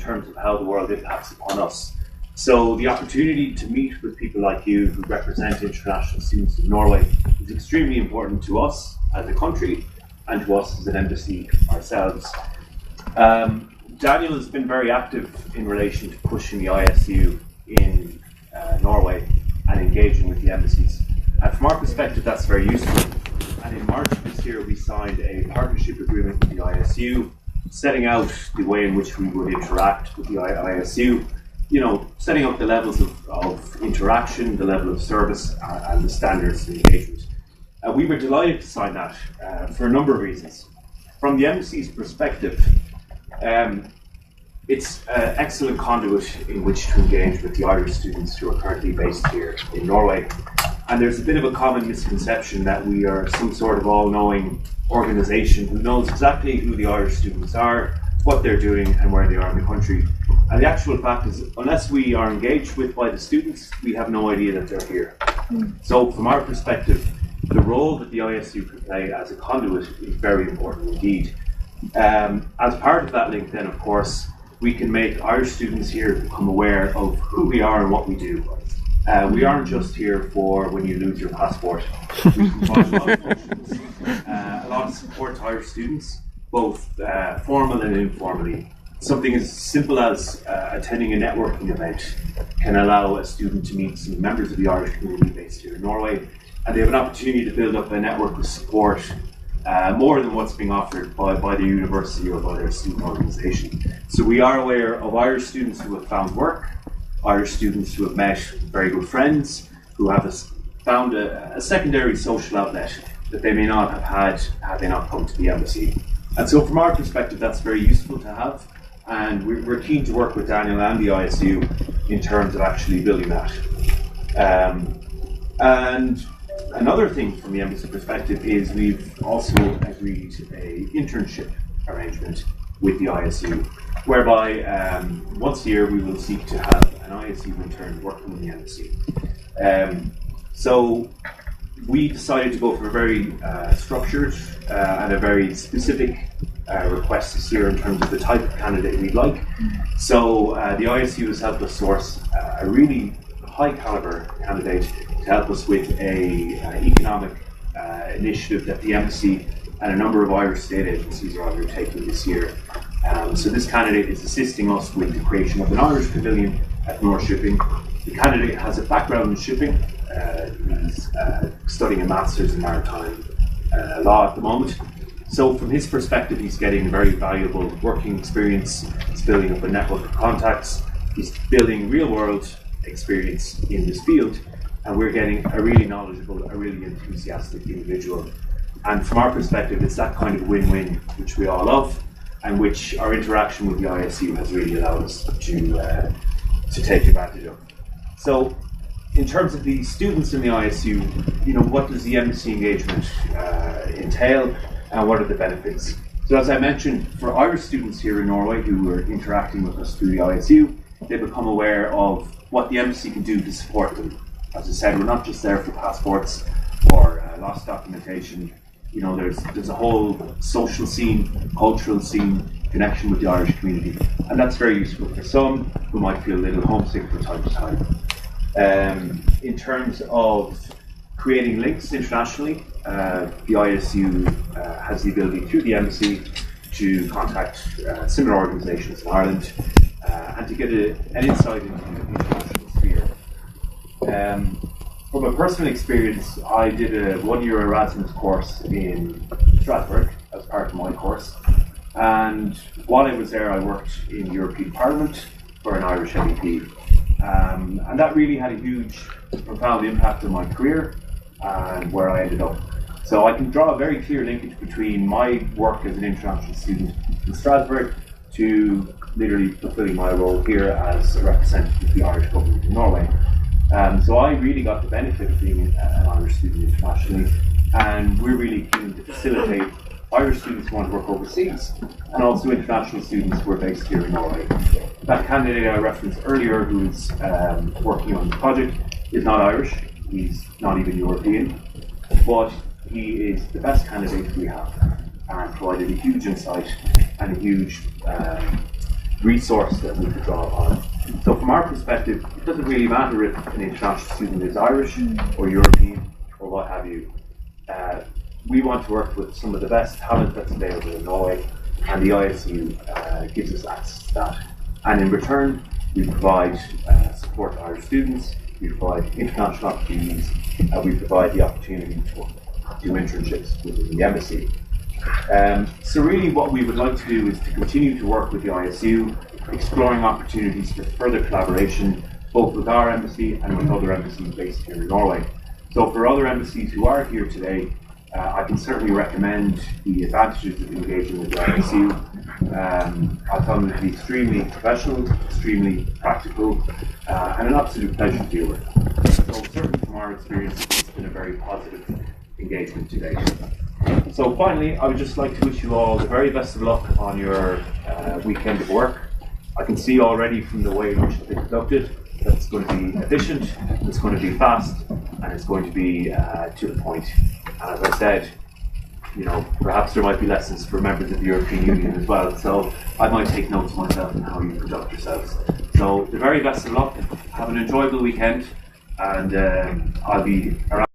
terms of how the world impacts upon us. So the opportunity to meet with people like you who represent international students in Norway is extremely important to us as a country and to us as an embassy ourselves. Daniel has been very active in relation to pushing the ISU in Norway and engaging with the embassies. And from our perspective, that's very useful. And in March of this year, we signed a partnership agreement with the ISU, setting out the way in which we would interact with the ISU, setting up the levels of interaction, the level of service, and the standards of engagement. We were delighted to sign that for a number of reasons. From the embassy's perspective, it's an excellent conduit in which to engage with the Irish students who are currently based here in Norway. And there's a bit of a common misconception that we are some sort of all-knowing organisation who knows exactly who the Irish students are, what they're doing, and where they are in the country. And the actual fact is, unless we are engaged with by the students, we have no idea that they're here. So from our perspective, the role that the ISU can play as a conduit is very important indeed. As part of that link then, of course, we can make Irish students here become aware of who we are and what we do. We aren't just here for when you lose your passport. We provide a lot of functions, a lot of support to Irish students, both formal and informally. Something as simple as attending a networking event can allow a student to meet some members of the Irish community based here in Norway, and they have an opportunity to build up a network of support more than what's being offered by the university or by their student organisation. So we are aware of Irish students who have found work, Irish students who have met very good friends, who have found a secondary social outlet that they may not have had they not come to the embassy. And so from our perspective, that's very useful to have. And we're keen to work with Daniel and the ISU in terms of actually building that. And another thing from the embassy perspective is we've also agreed an internship arrangement with the ISU, whereby once a year we will seek to have an ISU intern working in the embassy. So we decided to go for a very structured and a very specific request this year in terms of the type of candidate we'd like. So the ISU has helped us source a really high caliber candidate to help us with a economic initiative that the embassy and a number of Irish state agencies are undertaking this year. So this candidate is assisting us with the creation of an Irish pavilion at North Shipping. The candidate has a background in shipping. He's studying a master's in maritime law at the moment. So from his perspective, he's getting very valuable working experience. He's building up a network of contacts. He's building real-world experience in this field. And we're getting a really knowledgeable, a really enthusiastic individual. And from our perspective, it's that kind of win-win which we all love, and which our interaction with the ISU has really allowed us to take advantage of. So, in terms of the students in the ISU, what does the embassy engagement entail, and what are the benefits? So, as I mentioned, for Irish students here in Norway who are interacting with us through the ISU, they become aware of what the embassy can do to support them. As I said, we're not just there for passports or lost documentation. There's a whole social scene, cultural scene, connection with the Irish community, and that's very useful for some who might feel a little homesick from time to time. In terms of creating links internationally, the ISU has the ability through the embassy to contact similar organisations in Ireland and to get an insight into the international sphere. From a personal experience, I did a one-year Erasmus course in Strasbourg as part of my course, and while I was there I worked in European Parliament for an Irish MEP, and that really had a huge, profound impact on my career and where I ended up. So I can draw a very clear linkage between my work as an international student in Strasbourg to literally fulfilling my role here as a representative of the Irish government in Norway. So I really got the benefit of being an Irish student internationally, and we're really keen to facilitate Irish students who want to work overseas, and also international students who are based here in Norway. That candidate I referenced earlier, who's working on the project, is not Irish, he's not even European, but he is the best candidate we have, and provided a huge insight and a huge resource that we could draw on. So from our perspective, it doesn't really matter if an international student is Irish or European or what have you. We want to work with some of the best talent that's available in Norway, and the ISU gives us access to that. And in return, we provide support to Irish students, we provide international opportunities, and we provide the opportunity to do internships within the embassy. So really what we would like to do is to continue to work with the ISU, exploring opportunities for further collaboration, both with our embassy and with other embassies based here in Norway. So for other embassies who are here today, I can certainly recommend the advantages of engaging with the ISU. I found them to be extremely professional, extremely practical, and an absolute pleasure to deal with. So certainly from our experience, it's been a very positive engagement today. So finally, I would just like to wish you all the very best of luck on your weekend of work. I can see already from the way in which it's been conducted that it's going to be efficient, it's going to be fast, and it's going to be to the point. And as I said, perhaps there might be lessons for members of the European Union as well. So I might take notes myself on how you conduct yourselves. So the very best of luck. Have an enjoyable weekend, and I'll be around.